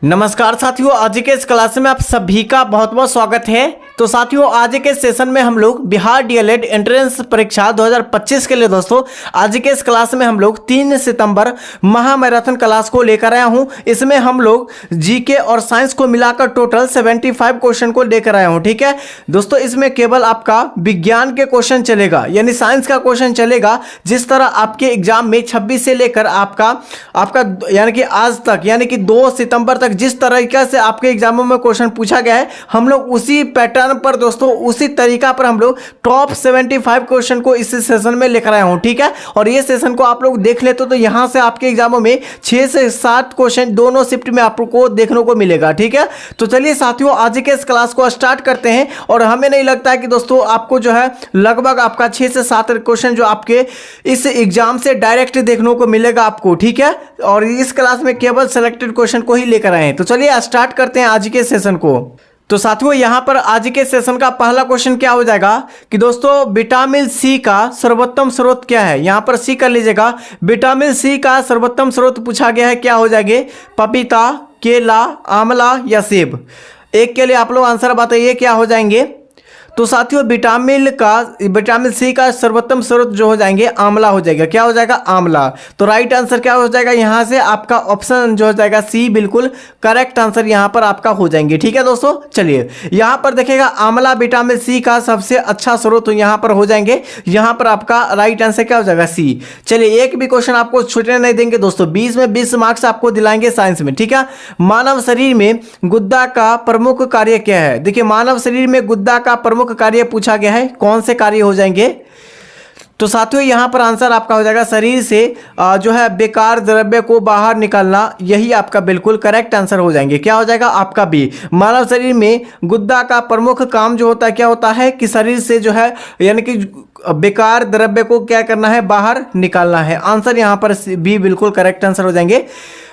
नमस्कार साथियों, आज के इस क्लास में आप सभी का बहुत बहुत स्वागत है। तो साथियों, आज के सेशन में हम लोग बिहार डीएलएड एंट्रेंस परीक्षा 2025 के लिए दोस्तों आज के इस क्लास में हम लोग 3 सितंबर महामैराथन क्लास को लेकर आया हूं। इसमें हम लोग जीके और साइंस को मिलाकर टोटल 75 क्वेश्चन को लेकर आया हूं। ठीक है दोस्तों, इसमें केवल आपका विज्ञान के क्वेश्चन चलेगा, यानी साइंस का क्वेश्चन चलेगा। जिस तरह आपके एग्जाम में 26 से लेकर आपका यानी कि आज तक यानी कि 2 सितंबर तक जिस तरीके से आपके एग्जामों में क्वेश्चन पूछा गया है, हम लोग उसी पैटर्न पर दोस्तों उसी तरीका पर हम लोग टॉप 75 क्वेश्चन को इस सेशन में लेकर आया हूं। ठीक है, और ये सेशन को आप लोग देख लेते तो यहां से आपके एग्जामों में 6 से 7 क्वेश्चन दोनों शिफ्ट में आपको देखने को मिलेगा। ठीक है, तो चलिए साथियों, आज के इस क्लास को स्टार्ट करते हैं। और हमें नहीं लगता है कि दोस्तों आपको जो है लगभग आपका 6 से 7 क्वेश्चन जो आपके इस एग्जाम से डायरेक्ट देखने को मिलेगा आपको। ठीक है, और इस क्लास में केवल सिलेक्टेड क्वेश्चन को ही लेकर आए हैं। तो चलिए स्टार्ट करते हैं आज के सेशन को। तो साथियों, यहां पर आज के सेशन का पहला क्वेश्चन क्या हो जाएगा कि दोस्तों विटामिन सी का सर्वोत्तम स्रोत क्या है। यहां पर सी कर लीजिएगा। विटामिन सी का सर्वोत्तम स्रोत पूछा गया है, क्या हो जाएंगे? पपीता, केला, आंवला या सेब। एक के लिए आप लोग आंसर बताइए क्या हो जाएंगे। तो साथियों, विटामिन सी का सर्वोत्तम स्रोत जो हो जाएंगे आंवला हो जाएगा। क्या हो जाएगा? आंवला। तो राइट आंसर क्या हो जाएगा यहां से? आपका ऑप्शन जो हो जाएगा सी बिल्कुल करेक्ट आंसर यहां पर आपका हो जाएंगे। ठीक है दोस्तों, चलिए यहां पर देखिएगा आंवला विटामिन सी का सबसे अच्छा स्रोत तो यहां पर हो जाएंगे। यहां पर आपका राइट आंसर क्या हो जाएगा? सी। चलिए एक भी क्वेश्चन आपको छूटने नहीं देंगे दोस्तों, 20 में 20 मार्क्स आपको दिलाएंगे साइंस में। ठीक है, मानव शरीर में गुद्दा का प्रमुख कार्य क्या है? देखिए, मानव शरीर में गुद्दा का प्रमुख कार्य पूछा गया है, कौन से कार्य हो जाएंगे? तो साथियों यहां पर आंसर आपका हो जाएगा शरीर से जो है बेकार द्रव्य को बाहर निकालना। यही आपका बिल्कुल करेक्ट आंसर हो जाएंगे। क्या हो जाएगा? आपका बी। मानव शरीर में गुद्दा का प्रमुख काम जो होता है क्या होता है कि शरीर से जो है यानी कि बेकार द्रव्य को क्या करना है? बाहर निकालना है। आंसर यहां पर बी बिल्कुल करेक्ट आंसर हो जाएंगे।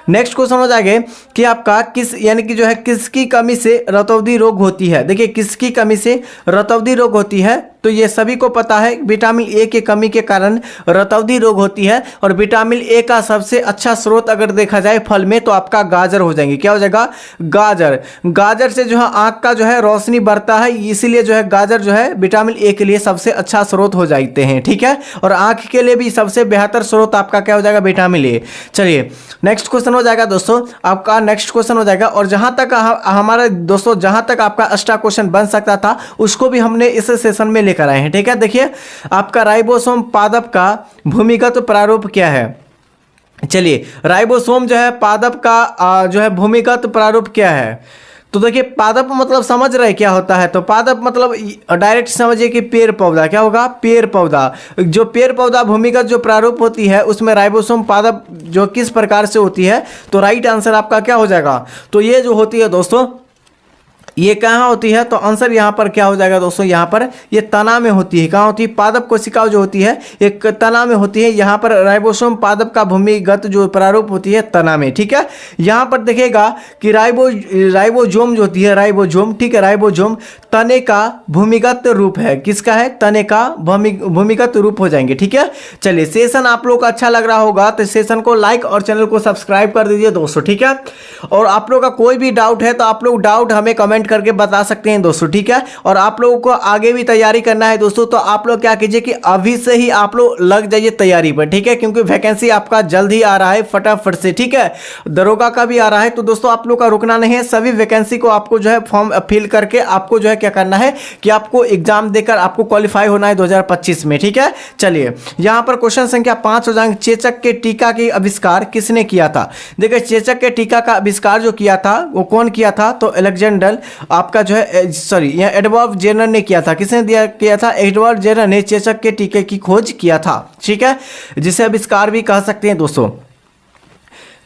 नेक्स्ट क्वेश्चन हो जाएगा कि आपका किस यानी कि जो है किसकी कमी से रतौंधी रोग होती है। देखिए, किसकी कमी से रतौंधी रोग होती है? तो ये सभी को पता है, विटामिन ए की कमी के कारण रतौंधी रोग होती है। और विटामिन ए का सबसे अच्छा स्रोत अगर देखा जाए फल में तो आपका गाजर हो जाएंगे। क्या हो जाएगा? गाजर। गाजर से जो है आंख का जो है रोशनी बढ़ता है, इसीलिए जो है गाजर जो है विटामिन ए के लिए सबसे अच्छा स्रोत हो जाते हैं। ठीक है, और आंख के लिए भी सबसे बेहतर स्रोत आपका क्या हो जाएगा? Vitamin A. चलिए नेक्स्ट क्वेश्चन हो जाएगा दोस्तों, आपका नेक्स्ट क्वेश्चन हो जाएगा। और जहां तक हमारे दोस्तों जहां तक आपका एक्स्ट्रा क्वेश्चन बन सकता था उसको भी हमने इस सेशन में लेकर आए हैं। ठीक है, देखिए आपका राइबोसोम पादप का भूमिगत प्रारूप क्या है? चलिए, राइबोसोम जो है पादप का जो है भूमिगत प्रारूप क्या है? तो देखिए, पादप मतलब समझ रहे क्या होता है? तो पादप मतलब डायरेक्ट समझिए कि पेड़ पौधा। क्या होगा? पेड़ पौधा। जो पेड़ पौधा भूमिगत जो प्रारूप होती है उसमें राइबोसोम पादप जो किस प्रकार से होती है? तो राइट आंसर आपका क्या हो जाएगा? तो ये जो होती है दोस्तों, ये कहाँ होती है? तो आंसर यहाँ पर क्या हो जाएगा दोस्तों? यहाँ पर ये तना में होती है। कहाँ होती है? पादप कोशिका जो होती है एक तना में होती है। यहाँ पर राइबोसोम पादप का भूमिगत जो प्रारूप होती है तना में। ठीक है, यहाँ पर देखिएगा कि राइबोजोम जो होती है राइबोजोम, ठीक है, राइबोजोम तने का भूमिगत रूप है। किसका है? तने का भूमिगत रूप हो जाएंगे। ठीक है, चलिए सेशन आप लोग को अच्छा लग रहा होगा तो सेशन को लाइक और चैनल को सब्सक्राइब कर दीजिए दोस्तों। ठीक है, और आप लोग का कोई भी डाउट है तो आप लोग डाउट हमें कमेंट करके बता सकते हैं दोस्तों। ठीक है, और आप लोगों को आगे भी तैयारी करना है दोस्तों, तो आप लोग क्या कीजिए कि अभी से ही आप लोग लग जाइए तैयारी पर। ठीक है, क्योंकि वैकेंसी आपका जल्द ही आ रहा है फटाफट से। ठीक है, दरोगा का भी आ रहा है, तो दोस्तों आप लोग का रुकना नहीं है। सभी वैकेंसी को आपको जो है फॉर्म फिल करके आपको जो है क्या करना है कि आपको एग्जाम देकर आपको क्वालिफाई होना है 2025 में। ठीक है, चलिए यहां पर क्वेश्चन संख्या 5 हो जाएंगे। चेचक के टीका के आविष्कार किसने किया था? देखिए, चेचक के टीका का आविष्कार जो किया था वो कौन किया था? तो अलेक्जेंडर आपका जो है यहाँ एडवर्ड जेनर ने किया था। किसने किया था? एडवर्ड जेनर ने चेचक के टीके की खोज किया था। ठीक है, जिसे आविष्कार भी कह सकते हैं दोस्तों।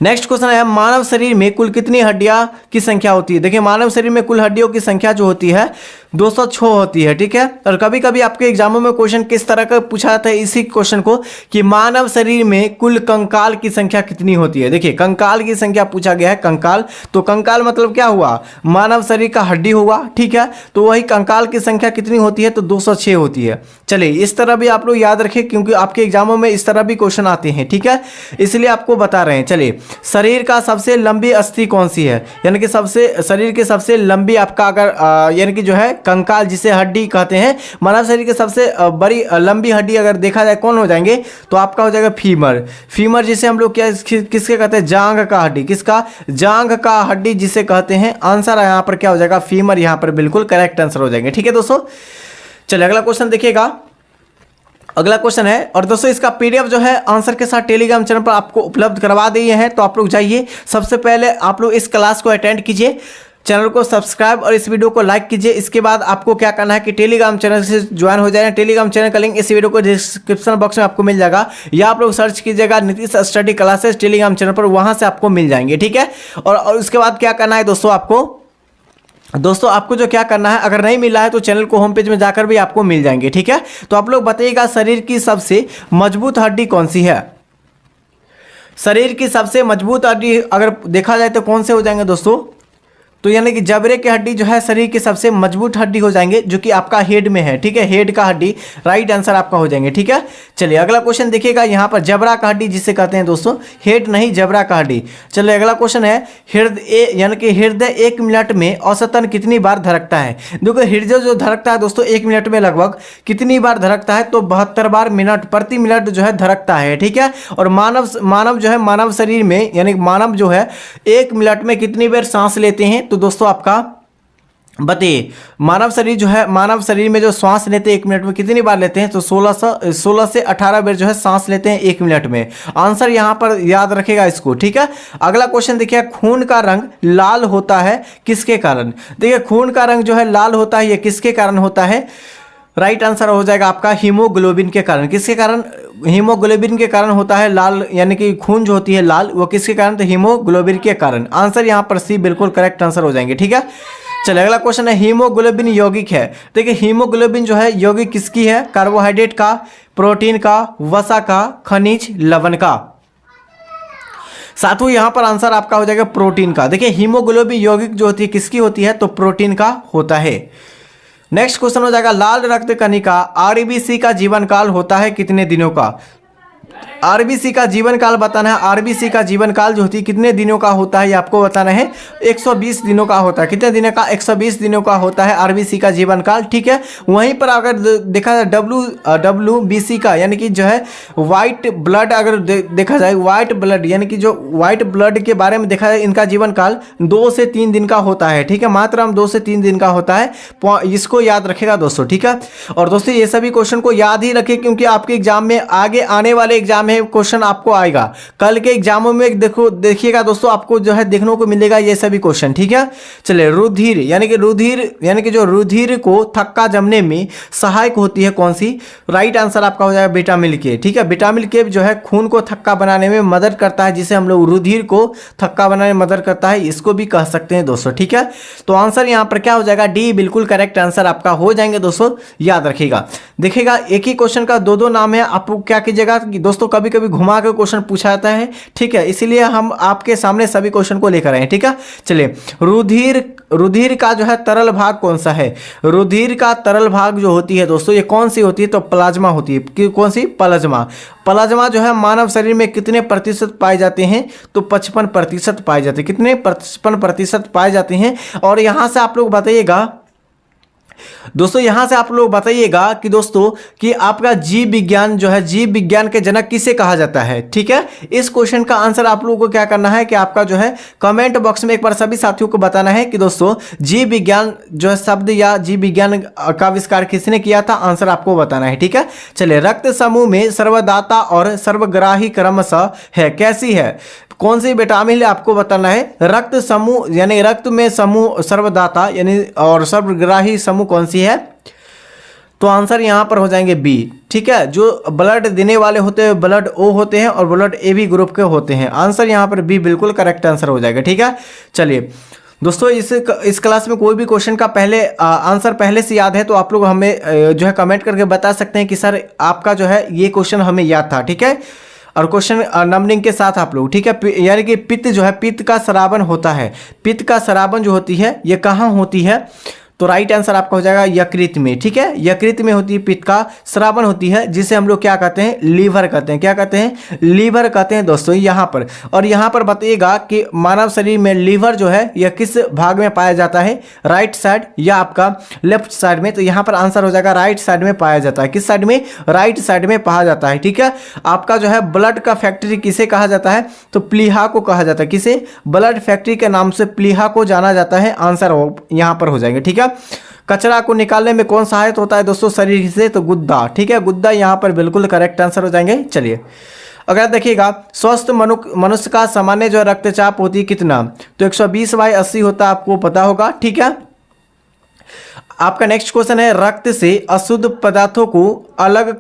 नेक्स्ट क्वेश्चन है, मानव शरीर में कुल कितनी हड्डियां की संख्या होती है? देखिए, मानव शरीर में कुल हड्डियों की संख्या जो होती है 206 होती है, ठीक है। और कभी कभी आपके एग्जामों में क्वेश्चन किस तरह का पूछा जाता है इसी क्वेश्चन को कि मानव शरीर में कुल कंकाल की संख्या कितनी होती है। देखिए कंकाल की संख्या पूछा गया है, कंकाल, तो कंकाल मतलब क्या हुआ, मानव शरीर का हड्डी हुआ, ठीक है। तो वही कंकाल की संख्या कितनी होती है, तो 206 होती है। चलिए इस तरह भी आप लोग याद रखें क्योंकि आपके एग्जामों में इस तरह भी क्वेश्चन आते हैं, ठीक है, इसलिए आपको बता रहे हैं। चलिए शरीर का सबसे लंबी अस्थि कौन सी है, यानी कि सबसे शरीर की सबसे लंबी आपका अगर यानी कि जो है कंकाल जिसे हड्डी कहते हैं, मानव शरीर की सबसे बड़ी लंबी हड्डी अगर देखा जाए कौन हो जाएंगे, तो आपका हो जाएगा फीमर। फीमर जिसे हम लोग क्या किसके कहते हैं, जांघ का हड्डी, किसका, जांघ का हड्डी जिसे कहते हैं। आंसर यहाँ पर क्या हो जाएगा, फीमर, यहाँ पर बिल्कुल करेक्ट आंसर हो जाएंगे, ठीक है दोस्तों। चलिए अगला क्वेश्चन देखिएगा, अगला क्वेश्चन है। और दोस्तों इसका पीडीएफ जो है आंसर के साथ टेलीग्राम चैनल पर आपको उपलब्ध करवा दिए हैं, तो आप लोग जाइए, सबसे पहले आप लोग इस क्लास को अटेंड कीजिए, चैनल को सब्सक्राइब और इस वीडियो को लाइक कीजिए। इसके बाद आपको क्या करना है कि टेलीग्राम चैनल से ज्वाइन हो जाए। टेलीग्राम चैनल का लिंक इस वीडियो को डिस्क्रिप्शन बॉक्स में आपको मिल जाएगा, या आप लोग सर्च कीजिएगा Nitish study classes Telegram channel पर, वहां से आपको मिल जाएंगे, ठीक है। और उसके बाद क्या करना है दोस्तों, आपको जो क्या करना है, अगर नहीं मिला है तो चैनल को होम पेज में जाकर भी आपको मिल जाएंगे, ठीक है। तो आप लोग बताइएगा शरीर की सबसे मजबूत हड्डी कौन सी है। शरीर की सबसे मजबूत हड्डी अगर देखा जाए तो कौन से हो जाएंगे दोस्तों, तो यानी कि जबड़े की हड्डी जो है शरीर की सबसे मजबूत हड्डी हो जाएंगे, जो कि आपका हेड में है, ठीक है, हेड का हड्डी राइट आंसर आपका हो जाएंगे, ठीक है। चलिए अगला क्वेश्चन देखिएगा, यहाँ पर जबड़ा का हड्डी जिसे कहते हैं दोस्तों, हेड नहीं जबड़ा का हड्डी। चलिए अगला क्वेश्चन है, हृदय यानी कि हृदय 1 मिनट में औसतन कितनी बार धड़कता है। देखो हृदय जो धड़कता है दोस्तों 1 मिनट में लगभग कितनी बार धड़कता है, तो 72 बार प्रति मिनट जो है धड़कता है, ठीक है। और मानव जो है, मानव शरीर में यानी मानव जो है 1 मिनट में कितनी बार सांस लेते हैं, तो दोस्तों आपका बताइए, मानव शरीर जो है, मानव शरीर में जो श्वास लेते हैं 1 मिनट में कितनी बार लेते हैं, तो 16 से 18 बार जो है सांस लेते हैं 1 मिनट में। आंसर यहां पर याद रखेगा इसको, ठीक है। अगला क्वेश्चन देखिए, खून का रंग लाल होता है किसके कारण। देखिए खून का रंग जो है लाल होता है, ये किसके कारण होता है, राइट आंसर हो जाएगा आपका हीमोग्लोबिन के कारण। किसके कारण, हीमोग्लोबिन के कारण होता है लाल, यानी कि खून जो होती है लाल, वो किसके कारण, तो हीमोग्लोबिन के कारण। आंसर यहाँ पर सी बिल्कुल करेक्ट आंसर हो जाएंगे, ठीक है। चलिए अगला क्वेश्चन है, हीमोग्लोबिन यौगिक है। देखिए हीमोग्लोबिन जो है यौगिक किसकी है, कार्बोहाइड्रेट का, प्रोटीन का, वसा का, खनिज लवण का। साथियों यहाँ पर आंसर आपका हो जाएगा प्रोटीन का। देखिए हीमोग्लोबिन यौगिक जो होती है किसकी होती है, तो प्रोटीन का होता है। नेक्स्ट क्वेश्चन हो जाएगा, लाल रक्त कणिका आरबीसी का जीवन काल होता है कितने दिनों का। आरबीसी का जीवन काल बताना है। आरबीसी का जीवन काल जो होती है कितने दिनों का होता है, ये आपको बताना है। 120 दिनों का होता है। कितने दिनों का, 120 दिनों का होता है आरबीसी का जीवन काल, ठीक है। वहीं पर अगर देखा जाए डब्ल्यूबीसी का, यानी कि जो है व्हाइट ब्लड, अगर देखा जाए व्हाइट ब्लड, यानी कि जो व्हाइट ब्लड के बारे में देखा जाए, इनका जीवन काल 2 से 3 दिन का होता है, ठीक है। मात्र हम 2 से 3 दिन का होता है, इसको याद रखेगा दोस्तों, ठीक है। और दोस्तों ये सभी क्वेश्चन को याद ही रखें क्योंकि आपके एग्जाम में आगे आने वाले एग्जाम में क्वेश्चन आपको आएगा। कल के एग्जामों में देखिएगा दोस्तों, आपको जो है देखने को मिलेगा ये सभी क्वेश्चन, ठीक है। चलिए रुधिर यानी कि जो रुधिर को थक्का जमने में सहायक होती है कौन सी, राइट आंसर आपका हो जाएगा विटामिन के, ठीक है। विटामिन के जो है खून को थक्का बनाने में मदद करता है, जिसे हम लोग रुधिर को थक्का बनाने में मदद करता है, इसको भी कह सकते हैं दोस्तों, ठीक है। तो आंसर यहाँ पर क्या हो जाएगा, डी बिल्कुल करेक्ट आंसर आपका हो जाएंगे दोस्तों, याद रखिएगा। देखिएगा एक ही क्वेश्चन का 2 नाम है, आपको क्या कीजिएगा कि दोस्तों कभी कभी घुमा के क्वेश्चन पूछा जाता है, ठीक है, इसीलिए हम आपके सामने सभी क्वेश्चन को लेकर आए, ठीक है। चलिए रुधिर का जो है तरल भाग कौन सा है। रुधिर का तरल भाग जो होती है दोस्तों, ये कौन सी होती है, तो प्लाज्मा होती है। कौन सी, प्लाज्मा। प्लाज्मा जो है मानव शरीर में कितने प्रतिशत पाए जाते हैं, तो 55% पाए जाते हैं। कितने, 55% पाए जाते हैं। और यहाँ से आप लोग बताइएगा दोस्तों, यहां से आप लोग बताइएगा कि दोस्तों कि आपका जीव विज्ञान जो है, जीव विज्ञान के जनक किसे कहा जाता है, ठीक है। इस क्वेश्चन का आंसर आप लोगों को क्या करना है कि आपका जो है कमेंट बॉक्स में एक बार सभी साथियों को बताना है कि दोस्तों जीव विज्ञान जो है शब्द या जीव विज्ञान का आविष्कार किसने किया था, आंसर आपको बताना है, ठीक है। चलिए रक्त समूह में सर्वदाता और सर्वग्राही क्रमशः है, कैसी है, कौन सी विटामिन आपको बताना है। रक्त समूह यानी रक्त में समूह सर्वदाता यानी और सर्वग्राही समूह कौन सी है, तो आंसर यहां पर हो जाएंगे बी, ठीक है। जो ब्लड देने वाले होते हैं ब्लड ओ होते हैं और ब्लड ए बी ग्रुप के होते हैं। आंसर यहां पर बी बिल्कुल करेक्ट आंसर हो जाएगा, ठीक है। चलिए दोस्तों इस क्लास में कोई भी क्वेश्चन का आंसर पहले से याद है तो आप लोग हमें जो है कमेंट करके बता सकते हैं कि सर आपका जो है ये क्वेश्चन हमें याद था, ठीक है। और क्वेश्चन नंबरिंग के साथ आप लोग, ठीक है। यानी कि पित्त जो है, पित्त का स्रावन होता है, पित्त का स्रावन जो होती है ये कहाँ होती है, तो राइट आंसर आपका हो जाएगा यकृत में, ठीक है। यकृत में होती है पित्त का स्रावन होती है, जिसे हम लोग क्या कहते हैं, लीवर कहते हैं। क्या कहते हैं, लीवर कहते हैं दोस्तों यहाँ पर। और यहाँ पर बताइएगा कि मानव शरीर में लीवर जो है यह किस भाग में पाया जाता है, राइट साइड या आपका लेफ्ट साइड में। तो यहाँ पर आंसर हो जाएगा राइट साइड में पाया जाता है। किस साइड में, राइट साइड में पाया जाता है, ठीक है। आपका जो है ब्लड का फैक्ट्री किसे कहा जाता है, तो प्लीहा को कहा जाता है। किसे, ब्लड फैक्ट्री के नाम से प्लीहा को जाना जाता है। आंसर यहाँ पर हो जाएंगे, ठीक है। कचरा को निकालने में कौन सहायक होता है दोस्तों शरीर से, तो गुद्दा, ठीक है। गुद्दा यहाँ पर बिल्कुल करेक्ट आंसर हो जाएंगे। चलिए अगर देखिएगा, स्वस्थ मनुष्य का सामान्य जो रक्तचाप होती है कितना, तो 120/80 होता है, आपको पता होगा, ठीक है। आपका नेक्स्ट क्वेश्चन है, रक्त से अशुद्ध पदार्थों को अलग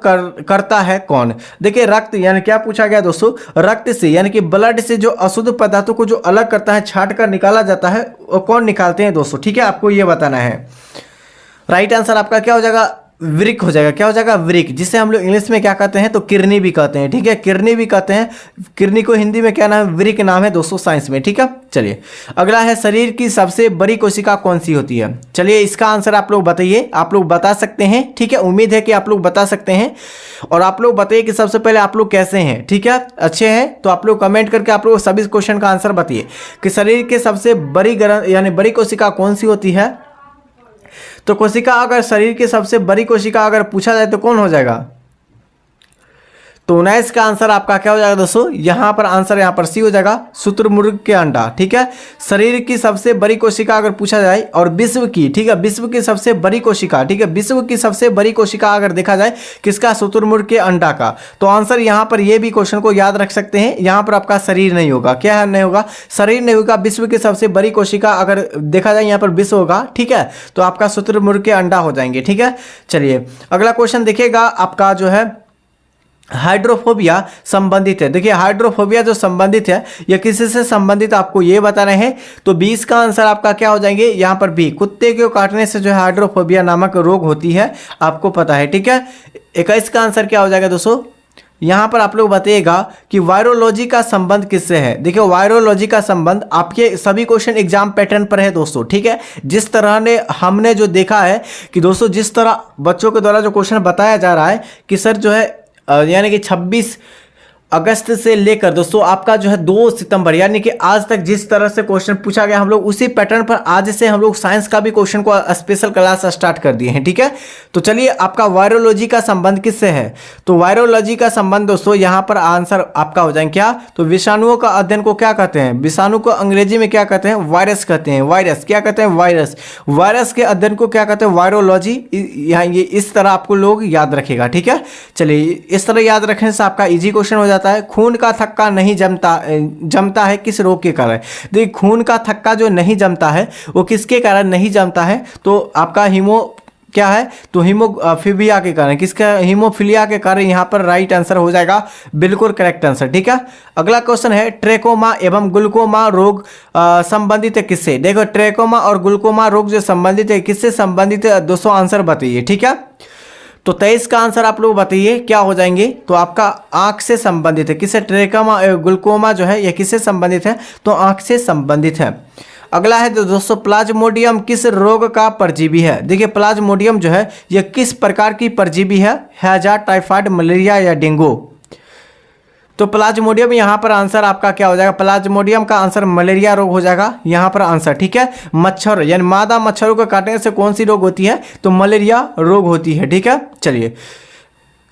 करता है कौन। देखिए रक्त यानी क्या पूछा गया दोस्तों, रक्त से यानी कि ब्लड से जो अशुद्ध पदार्थों को जो अलग करता है, छांट कर निकाला जाता है, वो कौन निकालते हैं दोस्तों, ठीक है। आपको ये बताना है। राइट आंसर आपका क्या हो जाएगा, वृक हो जाएगा। क्या हो जाएगा, वृक, जिसे हम लोग इंग्लिश में क्या कहते हैं, तो किडनी भी कहते हैं, ठीक है। किडनी भी कहते हैं, किडनी को हिंदी में क्या नाम है, वृक नाम है दोस्तों साइंस में, ठीक है। चलिए अगला है, शरीर की सबसे बड़ी कोशिका कौन सी होती है। चलिए इसका आंसर आप लोग बताइए, आप लोग बता सकते हैं, ठीक है। उम्मीद है कि आप लोग बता सकते हैं। और आप लोग बताइए कि सबसे पहले आप लोग कैसे हैं, ठीक है, अच्छे हैं। तो आप लोग कमेंट करके आप लोग सभी क्वेश्चन का आंसर बताइए कि शरीर के सबसे बड़ी यानी बड़ी कोशिका कौन सी होती है। तो कोशिका, अगर शरीर की सबसे बड़ी कोशिका अगर पूछा जाए तो कौन हो जाएगा, तो 19 का आंसर आपका क्या हो जाएगा दोस्तों, यहाँ पर आंसर यहाँ पर सी हो जाएगा, शुतुरमुर्ग के अंडा, ठीक है। शरीर की सबसे बड़ी कोशिका अगर पूछा जाए और विश्व की, ठीक है, विश्व की सबसे बड़ी कोशिका, ठीक है, विश्व की सबसे बड़ी कोशिका अगर देखा जाए किसका, शुतुरमुर्ग के अंडा का, तो आंसर यहाँ पर ये भी क्वेश्चन को याद रख सकते हैं। यहाँ पर आपका शरीर नहीं होगा, क्या नहीं होगा, शरीर नहीं होगा। विश्व की सबसे बड़ी कोशिका अगर देखा जाए यहाँ पर विश्व होगा, ठीक है, तो आपका शुतुरमुर्ग के अंडा हो जाएंगे, ठीक है। चलिए अगला क्वेश्चन देखिएगा, आपका जो है हाइड्रोफोबिया संबंधित है। देखिए हाइड्रोफोबिया जो संबंधित है यह किसी से संबंधित आपको ये बताना है। तो 20 का आंसर आपका क्या हो जाएंगे, यहाँ पर भी कुत्ते को काटने से जो है हाइड्रोफोबिया नामक रोग होती है, आपको पता है, ठीक है। 21 का आंसर क्या हो जाएगा दोस्तों, यहाँ पर आप लोग बताइएगा कि वायरोलॉजी का संबंध किससे है। देखिए वायरोलॉजी का संबंध आपके सभी क्वेश्चन एग्जाम पैटर्न पर है दोस्तों, ठीक है। जिस तरह ने हमने जो देखा है कि दोस्तों जिस तरह बच्चों के द्वारा जो क्वेश्चन बताया जा रहा है कि सर जो है यानी कि 26 अगस्त से लेकर दोस्तों आपका जो है 2 सितंबर यानी कि आज तक जिस तरह से क्वेश्चन पूछा गया, हम लोग उसी पैटर्न पर आज से हम लोग साइंस का भी क्वेश्चन को स्पेशल क्लास स्टार्ट कर दिए हैं, ठीक है। तो चलिए आपका वायरोलॉजी का संबंध किससे है, तो वायरोलॉजी का संबंध दोस्तों यहाँ पर आंसर आपका हो जाएंगे क्या, तो विषाणुओं का अध्ययन को क्या कहते हैं, विषाणु को अंग्रेजी में क्या कहते हैं, वायरस कहते हैं। वायरस क्या कहते हैं, वायरस। वायरस के अध्ययन को क्या कहते हैं, वायरोलॉजी। यहाँ ये इस तरह आपको लोग याद रखेगा, ठीक है। चलिए इस तरह याद रखने से आपका इजी क्वेश्चन हो जाता है। खून का थक्का नहीं जमता है किस रोग के कारण। देखिए खून का थक्का जो नहीं जमता है वो किसके कारण नहीं जमता है, तो आपका क्या है, तो हीमोफीलिया के कारण। किसका, हीमोफीलिया के कारण। यहाँ पर राइट आंसर हो जाएगा बिल्कुल करेक्ट आंसर, ठीक है। अगला क्वेश्चन है, ट्रेकोमा एवं ग्लूकोमा रोग संबंधित है किससे। देखो ट्रेकोमा और ग्लूकोमा रोग जो संबंधित है किससे संबंधित है दोस्तों, आंसर बताइए, ठीक है। तो 23 का आंसर आप लोग बताइए क्या हो जाएंगे, तो आपका आंख से संबंधित है। किससे, ट्रेकोमा ग्लूकोमा जो है यह किससे संबंधित है, तो आंख से संबंधित है। अगला है दोस्तों, प्लाज्मोडियम किस रोग का परजीवी है। देखिए प्लाज्मोडियम जो है यह किस प्रकार की परजीवी है, हैजा, टाइफाइड, मलेरिया या डेंगू। तो प्लाज्मोडियम यहाँ पर आंसर आपका क्या हो जाएगा, प्लाज्मोडियम का आंसर मलेरिया रोग हो जाएगा यहाँ पर आंसर, ठीक है। मच्छर यानी मादा मच्छरों को काटने से कौन सी रोग होती है, तो मलेरिया रोग होती है, ठीक है। चलिए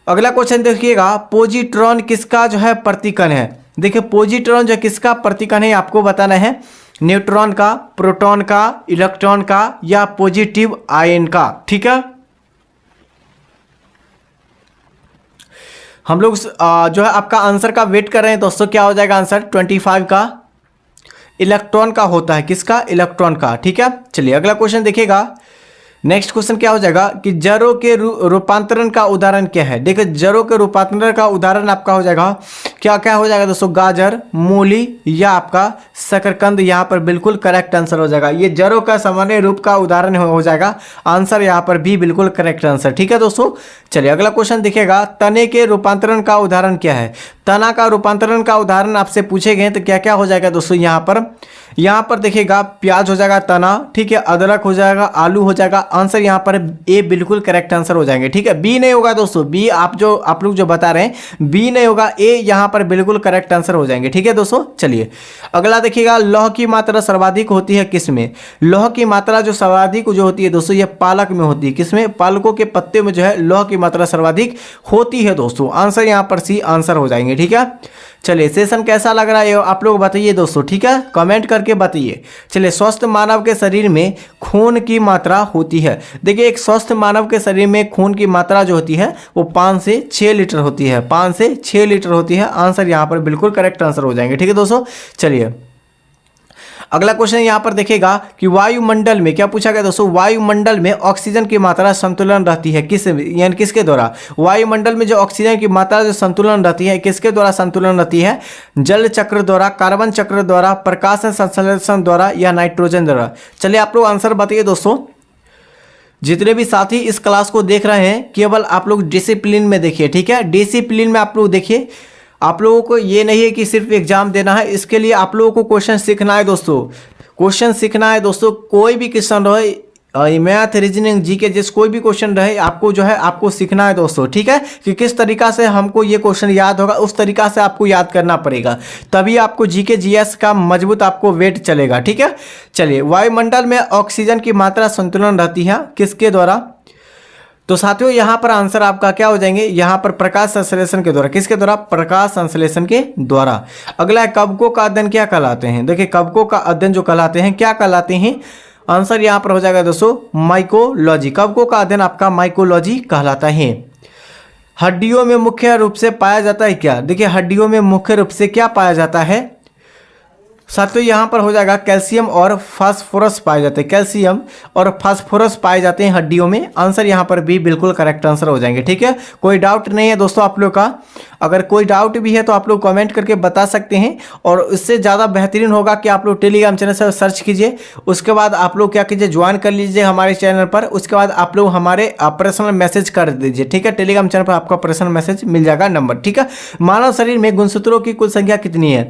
अगला क्वेश्चन देखिएगा, पोजिट्रॉन किसका जो है प्रतिकण है। देखिए पोजिट्रॉन जो किसका प्रतिकण है आपको बताना है, न्यूट्रॉन का, प्रोटॉन का, इलेक्ट्रॉन का या पॉजिटिव आयन का, ठीक है। हम लोग जो है आपका आंसर का वेट कर रहे हैं दोस्तों, क्या हो जाएगा आंसर, 25 का इलेक्ट्रॉन का होता है। किसका, इलेक्ट्रॉन का, ठीक है। चलिए अगला क्वेश्चन देखिएगा, नेक्स्ट क्वेश्चन क्या हो जाएगा कि जड़ों के रूपांतरण का उदाहरण क्या है। देखिए जड़ों के रूपांतरण का उदाहरण आपका हो जाएगा क्या क्या हो जाएगा दोस्तों, गाजर, मूली या आपका शकरकंद। यहाँ पर बिल्कुल करेक्ट आंसर हो जाएगा, ये जड़ों का सामान्य रूप का उदाहरण हो जाएगा। आंसर यहाँ पर भी बिल्कुल करेक्ट आंसर। ठीक है दोस्तों, चलिए अगला क्वेश्चन देखिएगा, तने के रूपांतरण का उदाहरण क्या है। तना का रूपांतरण का उदाहरण आपसे पूछे गए तो क्या क्या हो जाएगा दोस्तों, यहाँ पर देखिएगा प्याज हो जाएगा तना, ठीक है, अदरक हो जाएगा, आलू हो जाएगा। आंसर यहाँ पर ए बिल्कुल करेक्ट आंसर हो जाएंगे। ठीक है, बी नहीं होगा दोस्तों, बी आप लोग जो बता रहे हैं बी नहीं होगा, ए यहाँ पर बिल्कुल करेक्ट आंसर हो जाएंगे। ठीक है दोस्तों, चलिए अगला देखिएगा, लौह की मात्रा सर्वाधिक होती है किसमें। लौह की मात्रा जो सर्वाधिक जो होती है दोस्तों, ये पालक में होती है। किसमें, पालकों के पत्ते में जो है लौह की मात्रा सर्वाधिक होती है दोस्तों। आंसर यहाँ पर सी आंसर हो जाएंगे। ठीक है, चलिए सेशन कैसा लग रहा है आप लोग बताइए दोस्तों। ठीक है, कमेंट करके बताइए। चलिए, स्वस्थ मानव के शरीर में खून की मात्रा होती है। देखिए एक स्वस्थ मानव के शरीर में खून की मात्रा जो होती है वो 5 से 6 लीटर होती है, 5 से 6 लीटर होती है। आंसर यहाँ पर बिल्कुल करेक्ट आंसर हो जाएंगे। ठीक है दोस्तों, चलिए अगला क्वेश्चन यहाँ पर देखिएगा कि वायुमंडल में क्या पूछा गया दोस्तों, वायुमंडल में ऑक्सीजन की मात्रा संतुलन रहती है किस, यानी किसके द्वारा। वायुमंडल में जो ऑक्सीजन की मात्रा जो संतुलन रहती है किसके द्वारा संतुलन रहती है, जल चक्र द्वारा, कार्बन चक्र द्वारा, प्रकाश संश्लेषण द्वारा या नाइट्रोजन द्वारा। चलिए आप लोग आंसर बताइए दोस्तों। जितने भी साथी इस क्लास को देख रहे हैं केवल आप लोग डिसिप्लिन में देखिए। ठीक है, डिसिप्लिन में आप लोग देखिए। आप लोगों को ये नहीं है कि सिर्फ एग्जाम देना है, इसके लिए आप लोगों को क्वेश्चन सीखना है दोस्तों, क्वेश्चन सीखना है दोस्तों। कोई भी क्वेश्चन रहे, मैथ, रीजनिंग, जीके, जिस कोई भी क्वेश्चन रहे आपको जो है आपको सीखना है दोस्तों। ठीक है, कि किस तरीका से हमको ये क्वेश्चन याद होगा उस तरीका से आपको याद करना पड़ेगा, तभी आपको जीके जीएस का मजबूत आपको वेट चलेगा। ठीक है, चलिए वायुमंडल में ऑक्सीजन की मात्रा संतुलन रहती है किसके द्वारा, तो साथियों यहाँ पर आंसर आपका क्या हो जाएंगे, यहाँ पर प्रकाश संश्लेषण के द्वारा। किसके द्वारा, प्रकाश संश्लेषण के द्वारा। अगला है कवकों का अध्ययन क्या कहलाते हैं। देखिए कवकों का अध्ययन जो कहलाते हैं क्या कहलाते हैं, आंसर यहाँ पर हो जाएगा दोस्तों माइकोलॉजी। कवकों का अध्ययन आपका माइकोलॉजी कहलाता है। हड्डियों में मुख्य रूप से पाया जाता है क्या, देखिए हड्डियों में मुख्य रूप से क्या पाया जाता है साथियों, यहाँ पर हो जाएगा कैल्शियम और फास्फोरस पाए जाते हैं, कैल्शियम और फास्फोरस पाए जाते हैं हड्डियों में। आंसर यहाँ पर भी बिल्कुल करेक्ट आंसर हो जाएंगे। ठीक है, कोई डाउट नहीं है दोस्तों आप लोग का। अगर कोई डाउट भी है तो आप लोग कमेंट करके बता सकते हैं, और इससे ज़्यादा बेहतरीन होगा कि आप लोग टेलीग्राम चैनल से सर्च कीजिए, उसके बाद आप लोग क्या कीजिए ज्वाइन कर लीजिए हमारे चैनल पर, उसके बाद आप लोग हमारे पर्सनल मैसेज कर दीजिए। ठीक है, टेलीग्राम चैनल पर आपका पर्सनल मैसेज मिल जाएगा नंबर। ठीक है, मानव शरीर में गुणसूत्रों की कुल संख्या कितनी है।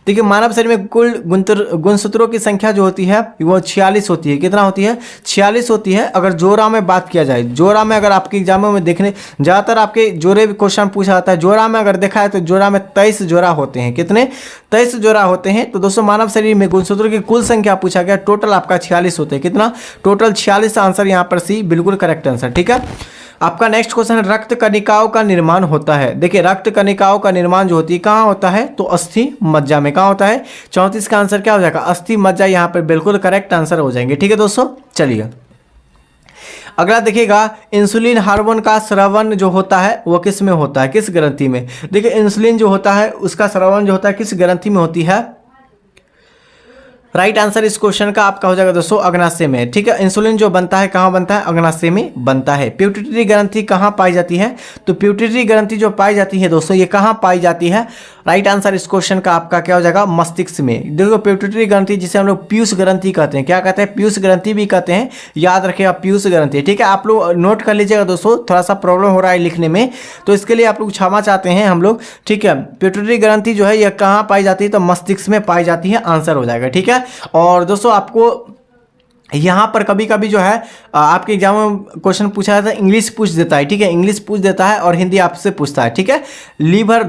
देखिए मानव शरीर में कुल गुणसूत्रों की संख्या जो होती है वो 46 होती है। कितना होती है, 46 होती है। अगर जोड़ा में बात किया जाए, जोड़ा में अगर आपके एग्जामों में देखने ज़्यादातर आपके जोड़े क्वेश्चन पूछा जाता है, जोड़ा में अगर देखा है तो जोड़ा में 23 जोड़ा होते हैं। कितने, 23 जोड़ा होते हैं। तो दोस्तों मानव शरीर में गुणसूत्रों की कुल संख्या पूछा गया, टोटल आपका 46 होते हैं। कितना, टोटल 46। आंसर यहाँ पर सी बिल्कुल करेक्ट आंसर। ठीक है, आपका नेक्स्ट क्वेश्चन, रक्त कणिकाओं का निर्माण होता है। देखिए रक्त कणिकाओं का निर्माण जो होती है कहाँ होता है, तो अस्थि मज्जा में। कहाँ होता है, 34 का आंसर क्या हो जाएगा, अस्थि मज्जा। यहाँ पर बिल्कुल करेक्ट आंसर हो जाएंगे। ठीक है दोस्तों, चलिए अगला देखिएगा, इंसुलिन हार्मोन का स्रावन जो होता है वो किस में होता है, किस ग्रंथि में। देखिए इंसुलिन जो होता है उसका स्रावन जो होता है किस ग्रंथि में होती है। राइट आंसर इस क्वेश्चन का आपका हो जाएगा दोस्तों अग्नाशय में। ठीक है, इंसुलिन जो बनता है कहाँ बनता है, अग्नाशय में बनता है। प्यूटिटरी ग्रंथि कहाँ पाई जाती है, तो प्यूटिटरी ग्रंथि जो पाई जाती है दोस्तों ये कहाँ पाई जाती है। राइट आंसर इस क्वेश्चन का आपका क्या हो जाएगा, मस्तिष्क में। देखो प्यूटिटरी ग्रंथि जिसे हम लोग पीयूष ग्रंथि कहते हैं, क्या कहते हैं, पीयूष ग्रंथि भी कहते हैं, याद रखिएगा पीयूष ग्रंथि। ठीक है, आप लोग नोट कर लीजिएगा दोस्तों, थोड़ा सा प्रॉब्लम हो रहा है लिखने में तो इसके लिए आप लोग क्षमा चाहते हैं हम लोग। ठीक है, प्यूटिटरी ग्रंथि जो है यह कहाँ पाई जाती है, तो मस्तिष्क में पाई जाती है। आंसर हो जाएगा। ठीक है, और दोस्तों आपको यहाँ पर कभी कभी जो है आपके एग्जाम में क्वेश्चन पूछा जाता है, इंग्लिश पूछ देता है। ठीक है, इंग्लिश पूछ देता है और हिंदी आपसे पूछता है। ठीक है, लीवर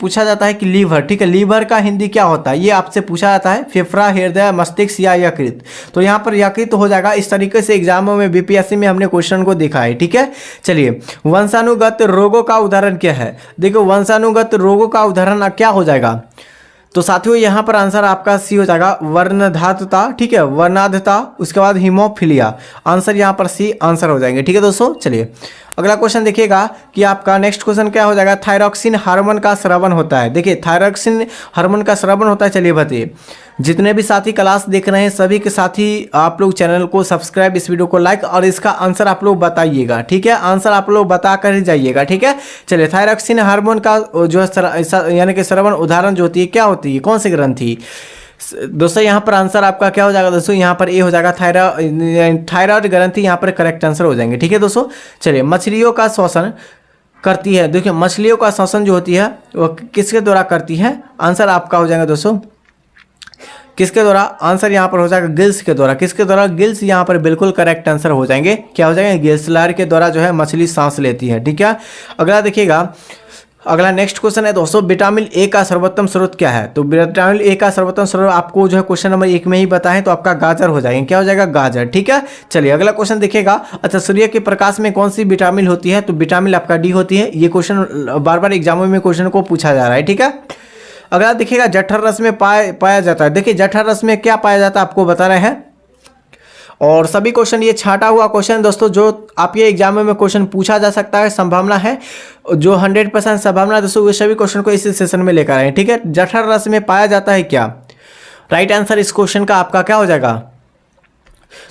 पूछा जाता है कि लीवर, ठीक है, लीवर का हिंदी क्या होता है ये आपसे पूछा जाता है, फेफड़ा, हृदय, मस्तिष्क या यकृत। तो यहाँ पर यकृत हो जाएगा। इस तरीके से एग्जामों में बीपीएससी में हमने क्वेश्चन को देखा है। ठीक है, चलिए वंशानुगत रोगों का उदाहरण क्या है। देखो वंशानुगत रोगों का उदाहरण क्या हो जाएगा, तो साथियों यहाँ पर आंसर आपका सी हो जाएगा वर्णधातुता। ठीक है, वर्णाधता, उसके बाद हीमोफीलिया। आंसर यहाँ पर सी आंसर हो जाएंगे। ठीक है दोस्तों, चलिए अगला क्वेश्चन देखिएगा कि आपका नेक्स्ट क्वेश्चन क्या हो जाएगा, थायरॉक्सिन हार्मोन का स्रावन होता है। देखिए थायरॉक्सिन हार्मोन का स्रावन होता है, चलिए बताइए जितने भी साथी क्लास देख रहे हैं सभी के साथी आप लोग चैनल को सब्सक्राइब, इस वीडियो को लाइक और इसका आंसर आप लोग बताइएगा, ठीक है। आंसर आप लोग बता कर ही जाइएगा, ठीक है। चलिए, थायरॉक्सिन हार्मोन का जो है यानी कि श्रवण उदाहरण जो होती है क्या होती है, कौन सी ग्रंथि। दोस्तों यहाँ पर आंसर आपका क्या हो जाएगा दोस्तों, यहाँ पर ए हो जाएगा थायराइड ग्रंथि, यहाँ पर करेक्ट आंसर हो जाएंगे, ठीक है दोस्तों। चलिए, मछलियों का श्वसन करती है, देखिए मछलियों का श्वसन जो होती है वो किसके द्वारा करती है, आंसर आपका हो जाएगा दोस्तों किसके द्वारा, आंसर यहाँ पर हो जाएगा गिल्स के द्वारा। किसके द्वारा, गिल्स, यहाँ पर बिल्कुल करेक्ट आंसर हो जाएंगे, क्या हो जाएंगे, गिल्स लार के द्वारा जो है मछली सांस लेती है, ठीक है। अगला देखिएगा, अगला नेक्स्ट क्वेश्चन है दोस्तों, विटामिन ए का सर्वोत्तम स्रोत क्या है। तो विटामिन ए का सर्वोत्तम स्रोत आपको जो है क्वेश्चन नंबर 1 में ही बताएं तो आपका गाजर हो जाएंगे, क्या हो जाएगा, गाजर, ठीक है। चलिए अगला क्वेश्चन देखिएगा, अच्छा सूर्य के प्रकाश में कौन सी विटामिन होती है। तो विटामिन आपका डी होती है। ये क्वेश्चन बार बार एग्जामों में क्वेश्चन को पूछा जा रहा है, ठीक है। अगला देखिएगा, जठर रस में पाया जाता है। देखिए जठर रस में क्या पाया जाता है आपको बता रहे हैं, और सभी क्वेश्चन ये छाटा हुआ क्वेश्चन दोस्तों जो आपके एग्जाम में क्वेश्चन पूछा जा सकता है, संभावना है जो 100% संभावना दोस्तों, वे सभी क्वेश्चन को इस सेशन में लेकर आए, ठीक है। जठर रस में पाया जाता है क्या, राइट आंसर इस क्वेश्चन का आपका क्या हो जाएगा।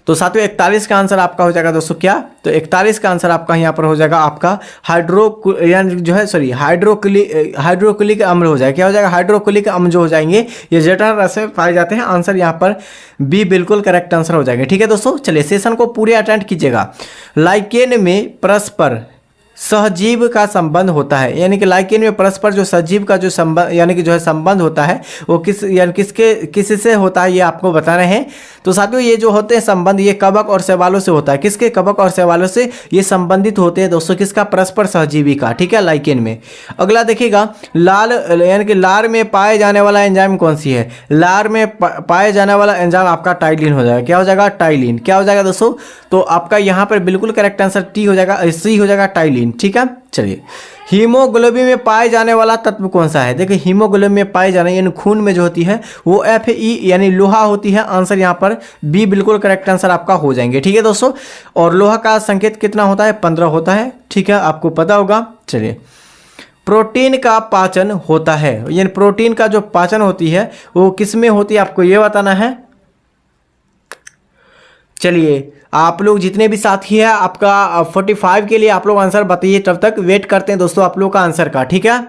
तो साथियों 41 का आंसर आपका हो जाएगा दोस्तों क्या, तो 41 का आंसर आपका यहाँ पर हो जाएगा आपका हाइड्रोक्लिक अम्ल हो जाएगा, क्या हो जाएगा, हाइड्रोक्लिक अम्ल जो हो जाएंगे ये जठर रस में पाए जाते हैं। आंसर यहाँ पर बी बिल्कुल करेक्ट आंसर हो जाएंगे, ठीक है दोस्तों। चलिए सेशन को पूरे अटेंड कीजिएगा। लाइकेन में परस्पर सहजीव का संबंध होता है, यानी कि लाइकेन में परस्पर जो सजीव का जो संबंध यानी कि जो है संबंध होता है वो किससे होता है ये आपको बता रहे हैं। तो साथियों ये जो होते हैं संबंध ये कवक और शैवालों से होता है, किसके, कवक और शैवालों से ये संबंधित होते हैं दोस्तों, किसका, परस्पर सहजीवी का, ठीक है, लाइकेन में। अगला देखिएगा, लाल यानी कि लार में पाए जाने वाला एंजाइम कौन सी है। लार में पाए जाने वाला एंजाइम आपका टाइलिन हो जाएगा, क्या हो जाएगा, टाइलिन, क्या हो जाएगा दोस्तों। तो आपका यहाँ पर बिल्कुल करेक्ट आंसर टी हो जाएगा, सी हो जाएगा, टाइलिन, ठीक है। चलिए, हीमोग्लोबिन में पाए जाने वाला तत्व कौन सा है। देखिए हीमोग्लोबिन में पाए जाने यानी खून में जो होती है वो Fe यानी लोहा होती है। आंसर यहाँ पर बी बिल्कुल करेक्ट आंसर आपका हो जाएंगे, ठीक है दोस्तों। और लोहा का संकेत कितना होता है, 15 होता है, ठीक है, आपको पता होगा। चलिए, प्रोटीन का पाचन होता है, यानी प्रोटीन का जो पाचन होती है वो किस में होती है आपको ये बताना है। चलिए आप लोग जितने भी साथी हैं आपका 45 के लिए आप लोग आंसर बताइए, तब तक वेट करते हैं दोस्तों आप लोग का आंसर का, ठीक है।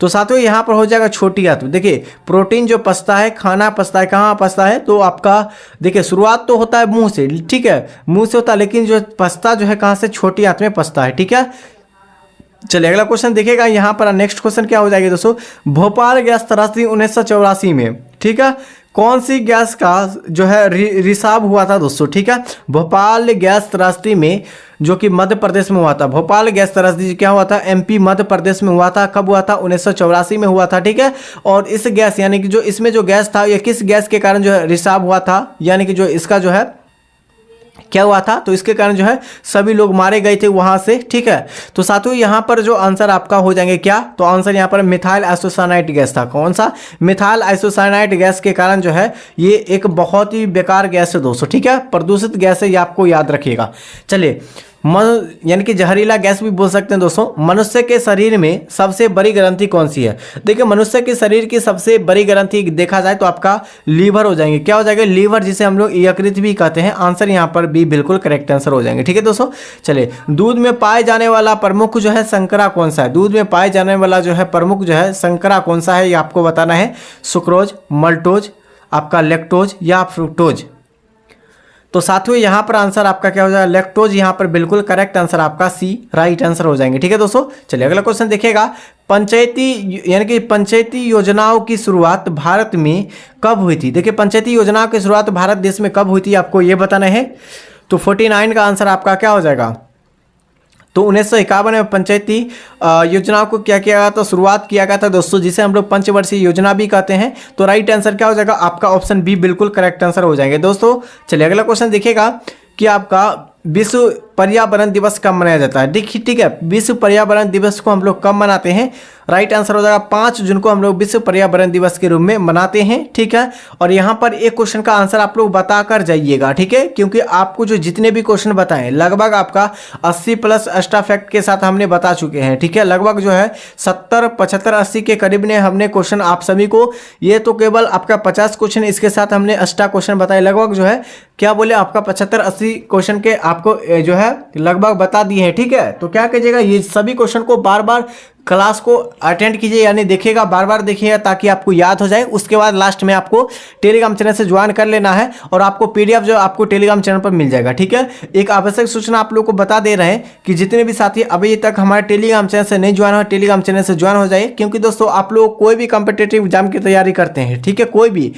तो साथियों यहाँ पर हो जाएगा छोटी आंत। देखिए प्रोटीन जो पचता है, खाना पचता है, कहाँ पचता है, तो आपका देखिए शुरुआत तो होता है मुंह से, ठीक है, मुंह से होता है, लेकिन जो पचता जो है कहाँ से, छोटी आंत में पचता है, ठीक है। चलिए अगला क्वेश्चन देखिएगा, यहाँ पर नेक्स्ट क्वेश्चन क्या हो जाएगा दोस्तों, भोपाल गैस त्रासदी 1984 में, ठीक है, कौन सी गैस का जो है रिसाव हुआ था दोस्तों, ठीक है। भोपाल गैस त्रासदी में जो कि मध्य प्रदेश में हुआ था, भोपाल गैस त्रासदी क्या हुआ था, एमपी मध्य प्रदेश में हुआ था। कब हुआ था, 1984 में हुआ था, ठीक है। और इस गैस यानी कि जो इसमें जो गैस था ये किस गैस के कारण जो है रिसाव हुआ था, यानी कि जो इसका जो है क्या हुआ था, तो इसके कारण जो है सभी लोग मारे गए थे वहां से, ठीक है। तो साथियों यहाँ पर जो आंसर आपका हो जाएंगे क्या, तो आंसर यहाँ पर मिथाइल आइसोसाइनाइड गैस था। कौन सा, मिथाइल आइसोसाइनाइड गैस के कारण जो है ये एक बहुत ही बेकार गैस है दोस्तों, ठीक है, प्रदूषित गैस है, ये आपको याद रखिएगा। चलिए यानी कि जहरीला गैस भी बोल सकते हैं दोस्तों। मनुष्य के शरीर में सबसे बड़ी ग्रंथि कौन सी है। देखिए मनुष्य के शरीर की सबसे बड़ी ग्रंथि देखा जाए तो आपका लीवर हो जाएंगे, क्या हो जाएगा, लीवर, जिसे हम लोग यकृत भी कहते हैं। आंसर यहाँ पर बी बिल्कुल करेक्ट आंसर हो जाएंगे, ठीक है दोस्तों। चलिए, दूध में पाए जाने वाला प्रमुख जो है संकरा कौन सा है। दूध में पाए जाने वाला जो है प्रमुख जो है संकरा कौन सा है, ये आपको बताना है। सुक्रोज, मल्टोज, आपका लैक्टोज या फ्रुक्टोज। तो साथियों यहाँ पर आंसर आपका क्या हो जाएगा, लैक्टोज, यहाँ पर बिल्कुल करेक्ट आंसर आपका सी राइट आंसर हो जाएंगे, ठीक है दोस्तों। चलिए अगला क्वेश्चन देखिएगा, पंचायती यानी कि पंचायती योजनाओं की शुरुआत भारत में कब हुई थी। देखिए पंचायती योजनाओं की शुरुआत भारत देश में कब हुई थी आपको ये बताना है। तो 49 का आंसर आपका क्या हो जाएगा, तो 1951 में पंचायती योजनाओं को क्या किया गया था, शुरुआत किया गया था दोस्तों, जिसे हम लोग पंचवर्षीय योजना भी कहते हैं। तो राइट आंसर क्या हो जाएगा आपका, ऑप्शन बी बिल्कुल करेक्ट आंसर हो जाएंगे दोस्तों। चलिए अगला क्वेश्चन देखिएगा कि आपका विश्व पर्यावरण दिवस कब मनाया जाता है? देखिए ठीक है, विश्व पर्यावरण दिवस को हम लोग कब मनाते हैं? राइट आंसर हो जाएगा 5 जून को हम लोग विश्व पर्यावरण दिवस के रूप में मनाते हैं। ठीक है, और यहाँ पर एक क्वेश्चन का आंसर आप लोग बताकर जाइएगा। ठीक है, क्योंकि आपको जो जितने भी क्वेश्चन बताएं लगभग आपका 80 प्लस एक्स्ट्रा फैक्ट के साथ हमने बता चुके हैं। ठीक है, लगभग जो है 70, 75, 80 के करीब ने हमने क्वेश्चन आप सभी को, ये तो केवल आपका 50 क्वेश्चन, इसके साथ हमने एक्स्ट्रा क्वेश्चन बताए, लगभग जो है क्या बोले आपका 75-80 क्वेश्चन के आपको जो है लगभग बता दिए हैं। ठीक है, तो क्या कीजिएगा, ये सभी क्वेश्चन को बार बार क्लास को अटेंड कीजिए, यानी देखिएगा, बार बार देखिएगा ताकि आपको याद हो जाए। उसके बाद लास्ट में आपको टेलीग्राम चैनल से ज्वाइन कर लेना है और आपको पीडीएफ जो आपको टेलीग्राम चैनल पर मिल जाएगा। ठीक है, एक आवश्यक सूचना आप लोगों को बता दे रहे हैं कि जितने भी साथी अभी तक हमारे टेलीग्राम चैनल से नहीं ज्वाइन हो, टेलीग्राम चैनल से ज्वाइन हो जाइए। क्योंकि दोस्तों आप लोग कोई भी कॉम्पिटिटिव एग्जाम की तैयारी करते हैं, ठीक है, कोई भी,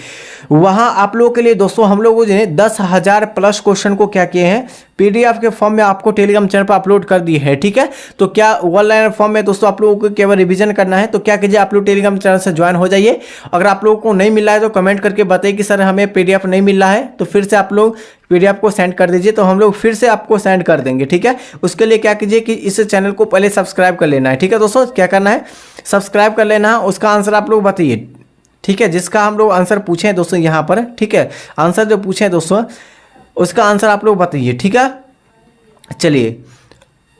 वहाँ आप लोगों के लिए दोस्तों हम लोग 10,000 प्लस क्वेश्चन को क्या किए हैं, पीडीएफ के फॉर्म में आपको टेलीग्राम चैनल पर अपलोड कर दिए हैं। ठीक है, तो क्या ऑनलाइन फॉर्म में दोस्तों आप लोगों को केवल रिवीजन करना है, तो क्या कीजिए आप लोग टेलीग्राम चैनल से ज्वाइन हो जाइए। अगर आप लोगों को नहीं मिल रहा है तो कमेंट करके बताइए कि सर हमें पीडीएफ नहीं मिल रहा है, तो फिर से आप लोग पीडीएफ को सेंड कर दीजिए, तो हम लोग फिर से आपको सेंड कर देंगे। ठीक है, उसके लिए क्या कीजिए कि इस चैनल को पहले सब्सक्राइब कर लेना है। ठीक है दोस्तों, क्या करना है, सब्सक्राइब कर लेना है, उसका आंसर आप लोग बताइए। ठीक है, जिसका हम लोग आंसर पूछे हैं दोस्तों यहाँ पर, ठीक है, आंसर जो पूछे हैं दोस्तों उसका आंसर आप लोग बताइए। ठीक है, चलिए,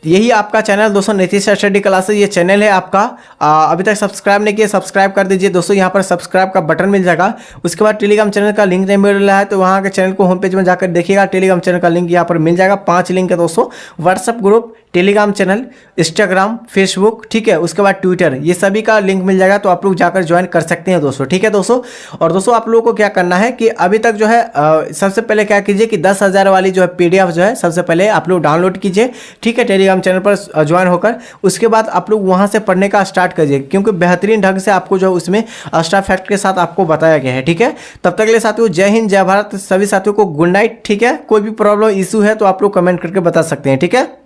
यही आपका चैनल दोस्तों नीतीश स्टडी क्लासेस, ये चैनल है आपका। अभी तक सब्सक्राइब नहीं किया, सब्सक्राइब कर दीजिए दोस्तों, यहाँ पर सब्सक्राइब का बटन मिल जाएगा। उसके बाद टेलीग्राम चैनल का लिंक नहीं मिल रहा है तो वहाँ के चैनल को होम पेज में जाकर देखिएगा, टेलीग्राम चैनल का लिंक यहाँ पर मिल जाएगा। 5 लिंक है दोस्तों, WhatsApp group, Telegram channel, Instagram, Facebook, ठीक है, उसके बाद ट्विटर, ये सभी का लिंक मिल जाएगा, तो आप लोग जाकर ज्वाइन कर सकते हैं दोस्तों। ठीक है दोस्तों, और दोस्तों आप लोगों को क्या करना है कि अभी तक जो है सबसे पहले क्या कीजिए कि 10,000 वाली जो है पीडीएफ जो है सबसे पहले आप लोग डाउनलोड कीजिए। ठीक है, टेलीग्राम चैनल पर ज्वाइन होकर, उसके बाद आप लोग वहाँ से पढ़ने का स्टार्ट कीजिए, क्योंकि बेहतरीन ढंग से आपको जो उसमें एक्स्ट्रा फैक्ट के साथ आपको बताया गया है। ठीक है, तब तक के लिए साथियों जय हिंद, जय भारत, सभी साथियों को गुड नाइट। ठीक है, कोई भी प्रॉब्लम इशू है तो आप लोग कमेंट करके बता सकते हैं। ठीक है।